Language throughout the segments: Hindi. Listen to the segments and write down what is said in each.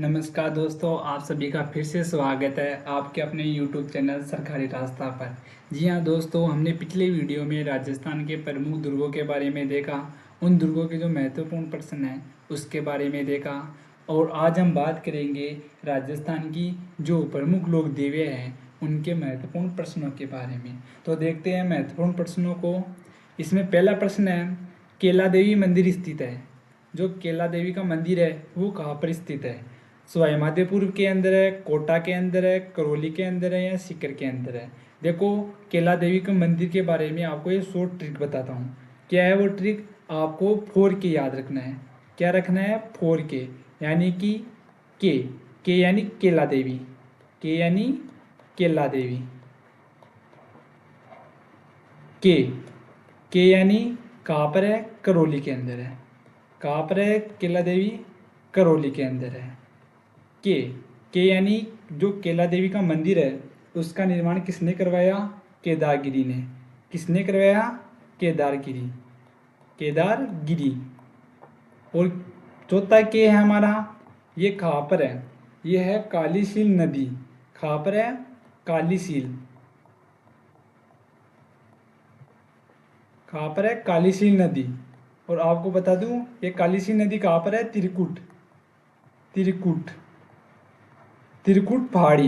नमस्कार दोस्तों, आप सभी का फिर से स्वागत है आपके अपने YouTube चैनल सरकारी रास्ता पर। जी हाँ दोस्तों, हमने पिछले वीडियो में राजस्थान के प्रमुख दुर्गों के बारे में देखा, उन दुर्गों के जो महत्वपूर्ण प्रश्न हैं उसके बारे में देखा। और आज हम बात करेंगे राजस्थान की जो प्रमुख लोक देवियाँ हैं उनके महत्वपूर्ण प्रश्नों के बारे में। तो देखते हैं महत्वपूर्ण प्रश्नों को। इसमें पहला प्रश्न है, केला देवी मंदिर स्थित है। जो केला देवी का मंदिर है वो कहाँ पर स्थित है? सवाई माधोपुर के अंदर है, कोटा के अंदर है, करौली के अंदर है या सीकर के अंदर है? देखो, केला देवी के मंदिर के बारे में आपको ये शॉर्ट ट्रिक बताता हूँ। क्या है वो ट्रिक? आपको 4K याद रखना है। क्या रखना है? 4K, यानी कि के के यानी केला देवी, के यानी केला देवी, के के यानी कहाँ पर है? करौली के अंदर है। कहाँ पर है केला देवी? करौली के अंदर है। के के यानी जो केला देवी का मंदिर है उसका निर्माण किसने करवाया? केदारगिरी ने। किसने करवाया? केदारगिरी, केदारगिरी। और चौथा के है हमारा, ये कहाँ पर है? ये है कालीसील नदी। कहाँ पर है? कालीसील। कहाँ पर है? कालीसील नदी। और आपको बता दूं, ये कालीसील नदी कहाँ पर है? त्रिकुट, त्रिकुट, त्रिकुट पहाड़ी।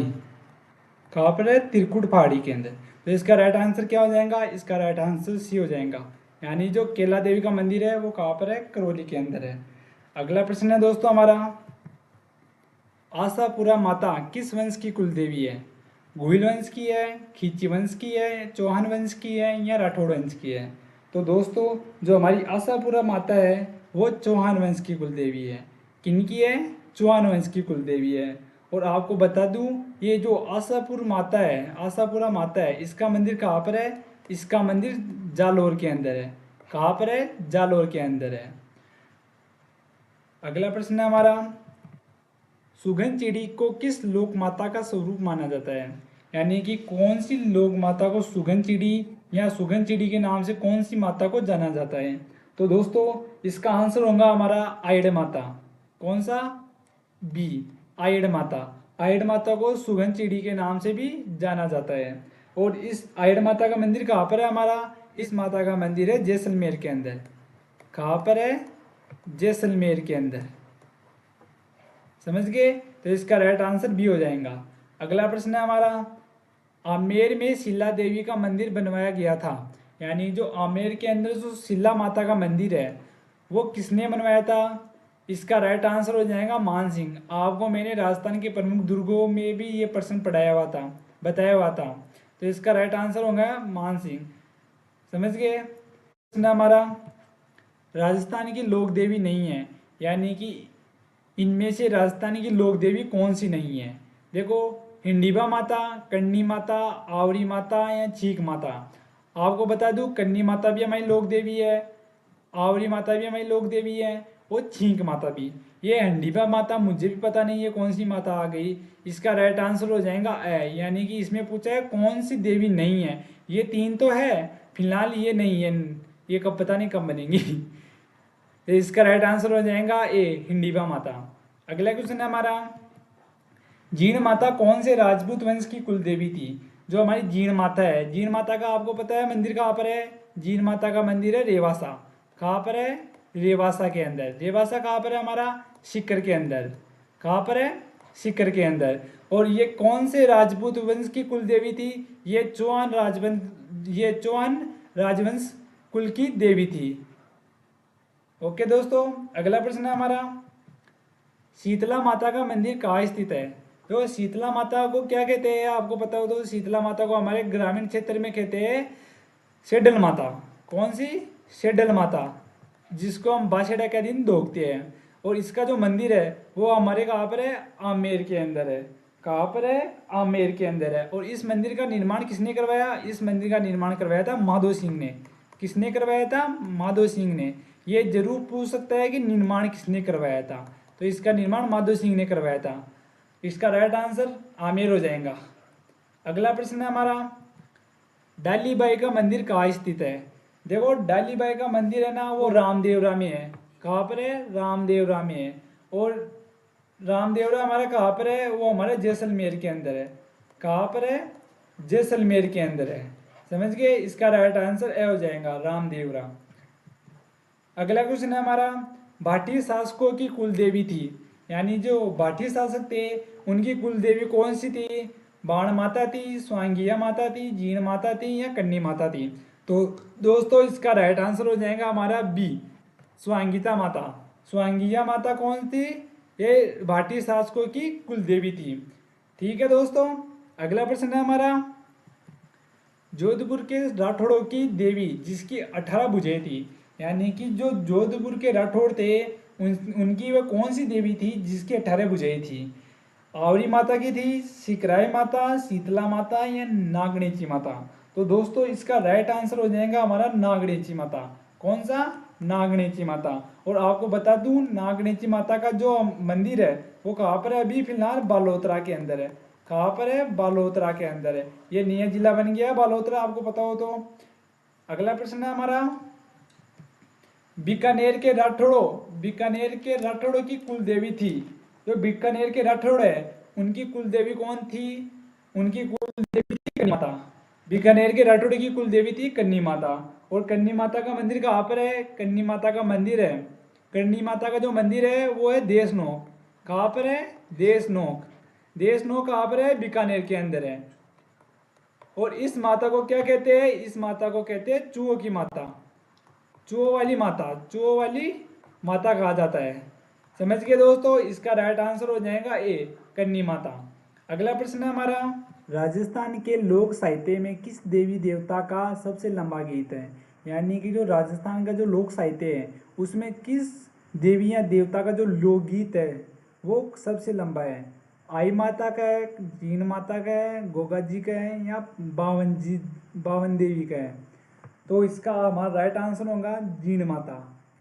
कहाँ पर है? त्रिकुट पहाड़ी के अंदर। तो इसका राइट आंसर क्या हो जाएगा? इसका राइट आंसर सी हो जाएगा, यानी जो केला देवी का मंदिर है वो कहाँ पर है? करौली के अंदर है। अगला प्रश्न है दोस्तों हमारा, आशापुरा माता किस वंश की कुल देवी है? गोहिल वंश की है, खींची वंश की है, चौहान वंश की है या राठौड़ वंश की है? तो दोस्तों, जो हमारी आशापुरा माता है वो चौहान वंश की कुल देवी है। किनकी है? चौहान वंश की कुल देवी है। और आपको बता दूं, ये जो आशापुर माता है, आशापुरा माता है, इसका मंदिर कहाँ पर है? इसका मंदिर जालोर के अंदर है। कहाँ पर है? जालोर के अंदर है। अगला प्रश्न है हमारा, सुगन चिड़ी को किस लोक माता का स्वरूप माना जाता है? यानी कि कौन सी लोक माता को सुगन चिड़ी या सुगन चिड़ी के नाम से कौन सी माता को जाना जाता है? तो दोस्तों, इसका आंसर होगा हमारा आयड़ माता। कौन सा? बी, आयड़ माता। आयड़ माता को सुगन चिड़ी के नाम से भी जाना जाता है। और इस आयड़ माता का मंदिर कहाँ पर है हमारा? इस माता का मंदिर है जैसलमेर के अंदर। कहाँ पर है? जैसलमेर के अंदर। समझ गए? तो इसका राइट आंसर बी हो जाएगा। अगला प्रश्न है हमारा, आमेर में शिला देवी का मंदिर बनवाया गया था। यानी जो आमेर के अंदर जो शिला माता का मंदिर है वो किसने बनवाया था? इसका राइट आंसर हो जाएगा मान सिंह। आपको मैंने राजस्थान के प्रमुख दुर्गों में भी ये प्रश्न पढ़ाया हुआ था, बताया हुआ था। तो इसका राइट आंसर होगा मान सिंह। समझ गए? प्रश्न हमारा, राजस्थान की लोक देवी नहीं है, यानी कि इनमें से राजस्थान की लोक देवी कौन सी नहीं है? देखो, हिंडीबा माता, कन्नी माता, आवरी माता या चीक माता। आपको बता दूं, कन्नी माता भी हमारी लोक देवी है, आवरी माता भी हमारी लोक देवी है, और छींक माता भी। ये हंडीबा माता मुझे भी पता नहीं है कौन सी माता आ गई। इसका राइट आंसर हो जाएगा ए, यानी कि इसमें पूछा है कौन सी देवी नहीं है। ये तीन तो है, फिलहाल ये नहीं है, ये कब पता नहीं कब बनेंगी। तो इसका राइट आंसर हो जाएगा ए, हिंडीबा माता। अगला क्वेश्चन है हमारा, जीण माता कौन से राजपूत वंश की कुल देवी थी? जो हमारी जीण माता है, जीण माता का आपको पता है मंदिर कहाँ पर है? जीण माता का मंदिर है रेवासा। कहाँ पर है? रेवासा के अंदर। रेवासा कहाँ पर है हमारा? सीकर के अंदर। कहाँ पर है? सीकर के अंदर। और ये कौन से राजपूत वंश की कुल देवी थी? ये चौहान राजवंश, ये चौहान राजवंश कुल की देवी थी। ओके दोस्तों, अगला प्रश्न है हमारा, शीतला माता का मंदिर कहाँ स्थित है? तो शीतला माता को क्या कहते हैं आपको पता हो तो? शीतला माता को हमारे ग्रामीण क्षेत्र में कहते हैं शेडल माता। कौन सी? शेडल माता, जिसको हम बासेड़ा के दिन दोगते हैं। और इसका जो मंदिर है वो हमारे कहाँ पर है? आमेर के अंदर है। कहाँ पर है? आमेर के अंदर है। और इस मंदिर का निर्माण किसने करवाया? इस मंदिर का निर्माण करवाया था माधो सिंह ने। किसने करवाया था? माधो सिंह ने। ये जरूर पूछ सकता है कि निर्माण किसने करवाया था, तो इसका निर्माण माधो सिंह ने करवाया था। इसका राइट आंसर आमेर हो जाएगा। अगला प्रश्न है हमारा, डाली बाई का मंदिर कहाँ स्थित है? देखो, डाली बाई का मंदिर है ना वो रामदेवरा में है। कहाँ पर है? रामदेवरा में है। और रामदेवरा हमारा कहाँ पर है? वो हमारे जैसलमेर के अंदर है। कहाँ पर है? जैसलमेर के अंदर है। समझ गए? इसका राइट आंसर ए हो जाएगा, रामदेवरा। अगला क्वेश्चन है हमारा, भाटी शासकों की कुल देवी थी, यानी जो भाटी शासक थे उनकी कुल देवी कौन सी थी? बाण माता थी, स्वांगिया माता थी, जीण माता थी या कन्नी माता थी? तो दोस्तों इसका राइट आंसर हो जाएगा हमारा बी, स्वांगिता माता। स्वांगिया माता कौन थी? ये भाटी शासकों की कुल देवी थी। ठीक है दोस्तों, अगला प्रश्न है हमारा, जोधपुर के राठौड़ों की देवी जिसकी 18 भुजें थी, यानी कि जो जोधपुर के राठौड़ थे उनकी वह कौन सी देवी थी जिसकी 18 भुजें थी? आवरी माता की थी, सिकराई माता, शीतला माता या नागणेची माता? तो दोस्तों इसका राइट आंसर हो जाएगा हमारा नागणेची माता। कौन सा? नागणेची माता। और आपको बता दूं नागणेची माता का जो मंदिर है वो कहाँ पर है? अभी फिलहाल बालोतरा के अंदर है। कहाँ पर है? बालोतरा के अंदर है। ये नया जिला बन गया है बालोतरा, आपको पता हो तो। अगला प्रश्न है हमारा, बीकानेर के राठौड़ों की कुल देवी थी, जो बीकानेर के राठौड़ है उनकी कुल देवी कौन थी? उनकी कुल देवी थी कन्नी माता। बीकानेर के राठौड़ की कुल देवी थी कन्नी माता। और कन्नी माता का मंदिर कहाँ पर है? कन्नी माता का मंदिर है, कन्नी माता का जो मंदिर है वो है देशनोक। कहाँ पर है? देशनोक। देशनोक कहाँ पर है? बीकानेर के अंदर है। और इस माता को क्या कहते हैं? इस माता को कहते हैं चूहों की माता, चूहों वाली माता, चूहों वाली माता कहा जाता है। समझ गए दोस्तों? इसका राइट आंसर हो जाएगा ए, कन्नी माता। अगला प्रश्न है हमारा, राजस्थान के लोक साहित्य में किस देवी देवता का सबसे लंबा गीत है? यानी कि जो राजस्थान का जो लोक साहित्य है उसमें किस देवी या देवता का जो लोकगीत है वो सबसे लंबा है? आई माता का है, जीण माता का है, गोगा जी का है या बावन देवी का है? तो इसका हमारा राइट आंसर होगा जीण माता।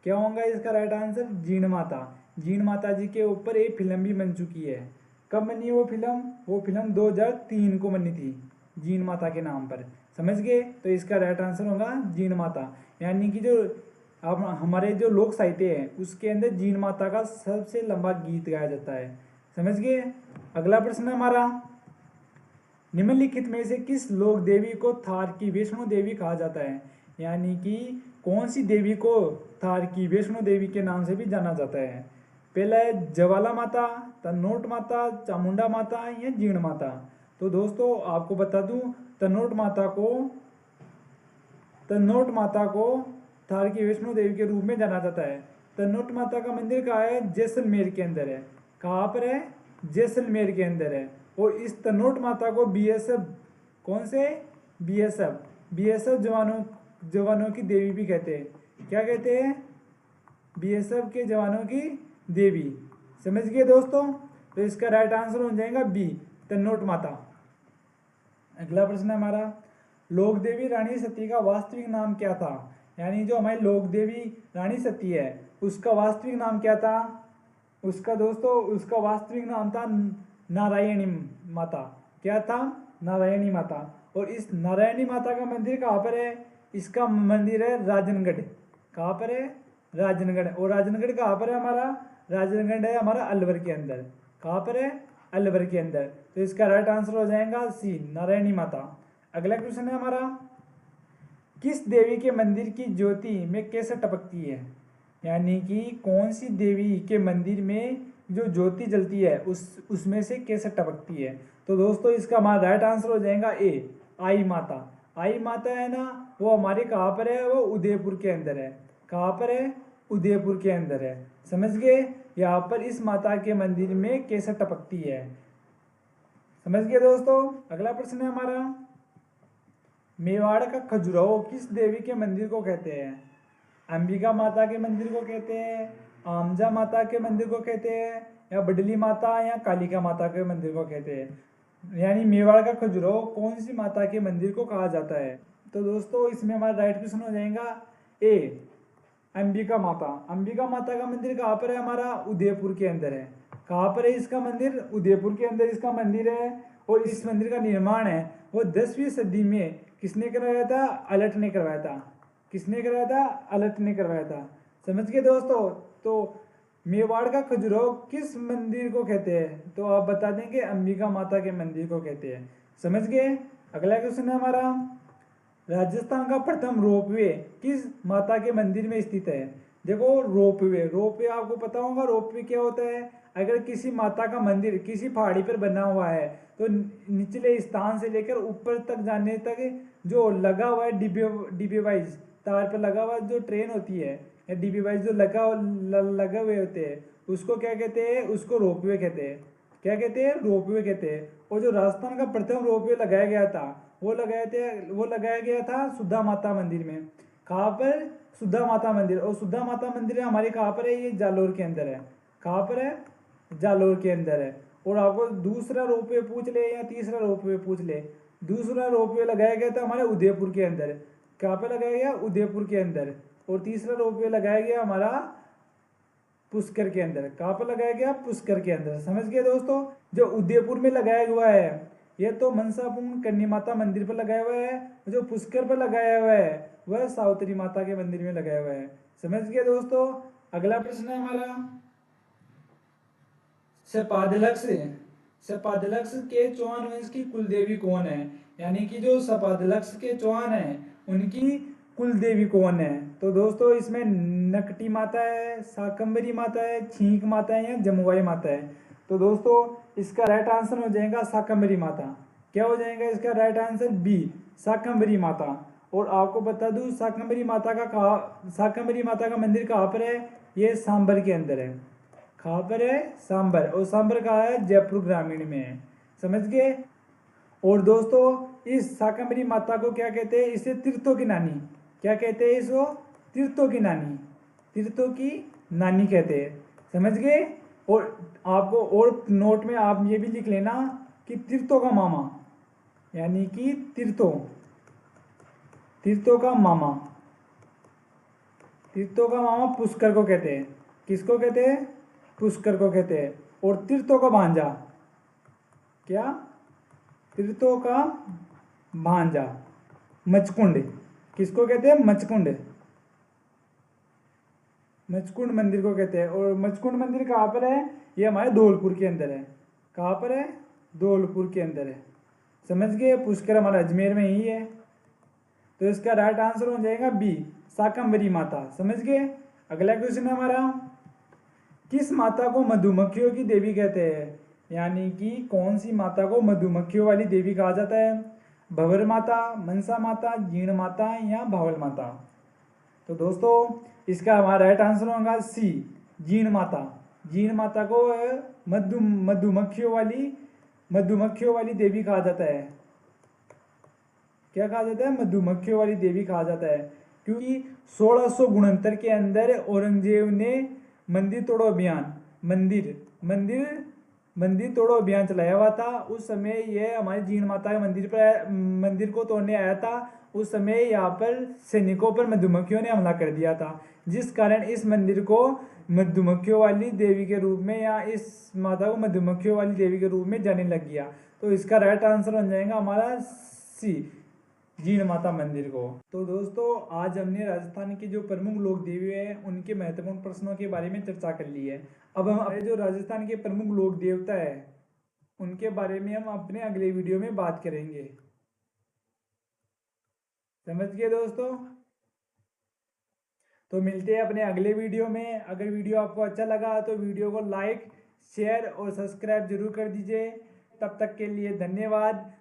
क्या होगा इसका राइट आंसर? जीण माता। जीण माता जी के ऊपर एक फिल्म भी बन चुकी है। कब बनी वो फिल्म? वो फिल्म 2003 को बनी थी, जीण माता के नाम पर। समझ गए? तो इसका राइट आंसर होगा जीण माता। यानी कि जो अब हमारे जो लोक साहित्य है उसके अंदर जीण माता का सबसे लंबा गीत गाया जाता है। समझ गए? अगला प्रश्न है हमारा, निम्नलिखित में से किस लोक देवी को थार की वैष्णो देवी कहा जाता है? यानी कि कौन सी देवी को थार की वैष्णो देवी के नाम से भी जाना जाता है? पहला है ज्वाला माता, तनोट माता, चामुंडा माता या जीण माता? तो दोस्तों आपको बता दूं तनोट माता को थार की वैष्णो देवी के रूप में जाना जाता है। तनोट माता का मंदिर कहाँ है? जैसलमेर के अंदर है। कहाँ पर है? जैसलमेर के अंदर है। और इस तनोट माता को बीएसएफ, कौन से? बीएसएफ जवानों की देवी भी कहते हैं। क्या कहते हैं? बीएसएफ के जवानों की देवी। समझ गए दोस्तों? तो इसका राइट आंसर हो जाएगा बी, तनोट माता। अगला प्रश्न है हमारा, लोक देवी रानी सती का वास्तविक नाम क्या था? यानी जो हमारी लोक देवी रानी सती है उसका वास्तविक नाम क्या था? उसका वास्तविक नाम था नारायणी माता। क्या था? नारायणी माता। और इस नारायणी माता का मंदिर कहाँ पर है? इसका मंदिर है राजनगढ़। कहाँ पर है? राजनगढ़। और राजनगढ़ कहाँ पर है हमारा? राजनगढ़ है हमारा अलवर के अंदर। कहाँ पर है? अलवर के अंदर। तो इसका राइट आंसर हो जाएगा सी, नारायणी माता। अगला क्वेश्चन है हमारा, किस देवी के मंदिर की ज्योति में कैसे टपकती है? यानी कि कौन सी देवी के मंदिर में जो ज्योति जलती है उसमें से कैसे टपकती है? तो दोस्तों इसका हमारा राइट आंसर हो जाएगा ए, आई माता। आई माता है ना, वो हमारे कहाँ पर है? वो उदयपुर के अंदर है। कहाँ पर है? उदयपुर के अंदर है। समझ गए? यहाँ पर इस माता के मंदिर में कैसे टपकती है। समझ गए दोस्तों? अगला प्रश्न है हमारा, मेवाड़ का खजुराहो किस देवी के मंदिर को कहते हैं? अंबिका माता के मंदिर को कहते हैं, आमजा माता के मंदिर को कहते हैं या बडली माता या कालिका माता के मंदिर को कहते हैं? यानी मेवाड़ का खजुराहो कौन सी माता के मंदिर को कहा जाता है? तो दोस्तों इसमें हमारा राइट क्वेश्चन हो जाएगा ए, अंबिका माता। अंबिका माता का मंदिर कहाँ पर है हमारा? उदयपुर के अंदर है। कहाँ पर है इसका मंदिर? उदयपुर के अंदर इसका मंदिर है। और इस मंदिर का निर्माण है वो 10वीं सदी में किसने करवाया था? अलट ने करवाया था। किसने करवाया था? अलट ने करवाया था। समझ गए दोस्तों? तो मेवाड़ का खजुराहो किस मंदिर को कहते हैं? तो आप बता देंगे अंबिका माता के मंदिर को कहते हैं। समझ गए? अगला क्वेश्चन है हमारा, राजस्थान का प्रथम रोपवे किस माता के मंदिर में स्थित है? देखो रोपवे, रोपवे आपको पता होगा रोपवे क्या होता है। अगर किसी माता का मंदिर किसी पहाड़ी पर बना हुआ है तो निचले स्थान से लेकर ऊपर तक जाने तक जो लगा हुआ है डिब्बे डिब्बे वाइज तार पर लगा हुआ जो ट्रेन होती है या डिब्बे वाइज जो लगे हुए होते हैं उसको क्या कहते हैं? उसको रोपवे कहते हैं। क्या कहते हैं? रोपवे कहते हैं। और जो राजस्थान का प्रथम रोपवे लगाया गया था वो लगाया गया था सुधा माता मंदिर में। कहाँ पर? सुधा माता मंदिर। और सुधा माता मंदिर हमारे कहाँ पर है? ये जालोर के अंदर है। कहाँ पर है? जालोर के अंदर है। और आपको दूसरा रोपवे पूछ ले या तीसरा रोपवे पूछ ले, दूसरा रोपवे लगाया गया था हमारे उदयपुर के अंदर। कहाँ पे लगाया गया? उदयपुर के अंदर। और तीसरा रोपवे लगाया गया हमारा पुष्कर के अंदर। कहाँ पर लगाया गया? पुष्कर के अंदर। समझ गए दोस्तों? जो उदयपुर में लगाया हुआ है ये तो मनसापूर्ण करनी माता मंदिर पर लगाया हुआ है, जो पुष्कर पर लगाया हुआ है वह सावित्री माता के मंदिर में लगाया हुआ है। समझ गए दोस्तों? अगला प्रश्न है हमारा, सपादलक्ष सपादलक्ष के चौहान वंश की कुल देवी कौन है? यानी कि जो सपादलक्ष के चौहान है उनकी कुल देवी कौन है? तो दोस्तों इसमें नकटी माता है, शाकंभरी माता है, छींक माता है या जमुआई माता है? तो दोस्तों इसका राइट आंसर हो जाएगा शाकंभरी माता। क्या हो जाएगा इसका राइट आंसर? बी, शाकंभरी माता। और आपको बता दूं शाकंभरी माता का मंदिर कहाँ पर है? ये सांबर के अंदर है। कहाँ पर है? सांबर। और सांबर कहाँ है? जयपुर ग्रामीण में है। समझ गए? और दोस्तों इस शाकंभरी माता को क्या कहते हैं? इसे तीर्थों की नानी। क्या कहते हैं इसको? तीर्थों की नानी। तीर्थों की नानी कहते हैं। समझ गए? और आपको और नोट में आप ये भी लिख लेना कि तीर्थों का मामा, यानी कि तीर्थों का मामा, तीर्थों का मामा पुष्कर को कहते हैं। किसको कहते हैं? पुष्कर को कहते हैं। और तीर्थों का भांजा, क्या? तीर्थों का भांजा मचकुंड। किसको कहते हैं? मचकुंड। मचकुंड मंदिर को कहते हैं। और मचकुंड मंदिर कहाँ पर है? ये हमारे धौलपुर के अंदर है। कहाँ पर है? धौलपुर के अंदर है। समझ गए? पुष्कर हमारा अजमेर में ही है। तो इसका राइट आंसर हो जाएगा बी, शाकंभरी माता। समझ गए? अगला क्वेश्चन है हमारा, किस माता को मधुमक्खियों की देवी कहते हैं? यानी कि कौन सी माता को मधुमक्खियों वाली देवी कहा जाता है? भंवर माता, मनसा माता, जीण माता या भावल माता? तो दोस्तों इसका हमारा राइट आंसर होगा सी, जीण माता। जीण माता को मधुमक्खियों वाली देवी कहा जाता है। क्या कहा जाता है? मधुमक्खियों वाली देवी कहा जाता है। क्योंकि 1669 के अंदर औरंगजेब ने मंदिर तोड़ो अभियान चलाया हुआ था। उस समय यह हमारी जीण माता के मंदिर को तोड़ने आया था। उस समय यहाँ पर सैनिकों पर मधुमक्खियों ने हमला कर दिया था, जिस कारण इस मंदिर को मधुमक्खियों वाली देवी के रूप में या इस माता को मधुमक्खियों वाली देवी के रूप में जाने लग गया। तो इसका राइट आंसर बन जाएगा हमारा सी, जीण माता मंदिर को। तो दोस्तों आज हमने राजस्थान की जो प्रमुख लोक देवी है उनके महत्वपूर्ण प्रश्नों के बारे में चर्चा कर ली है। अब हम अपने जो राजस्थान के प्रमुख लोक देवता है उनके बारे में हम अपने अगले वीडियो में बात करेंगे। समझ गए दोस्तों? तो मिलते हैं अपने अगले वीडियो में। अगर वीडियो आपको अच्छा लगा तो वीडियो को लाइक, शेयर और सब्सक्राइब जरूर कर दीजिए। तब तक के लिए धन्यवाद।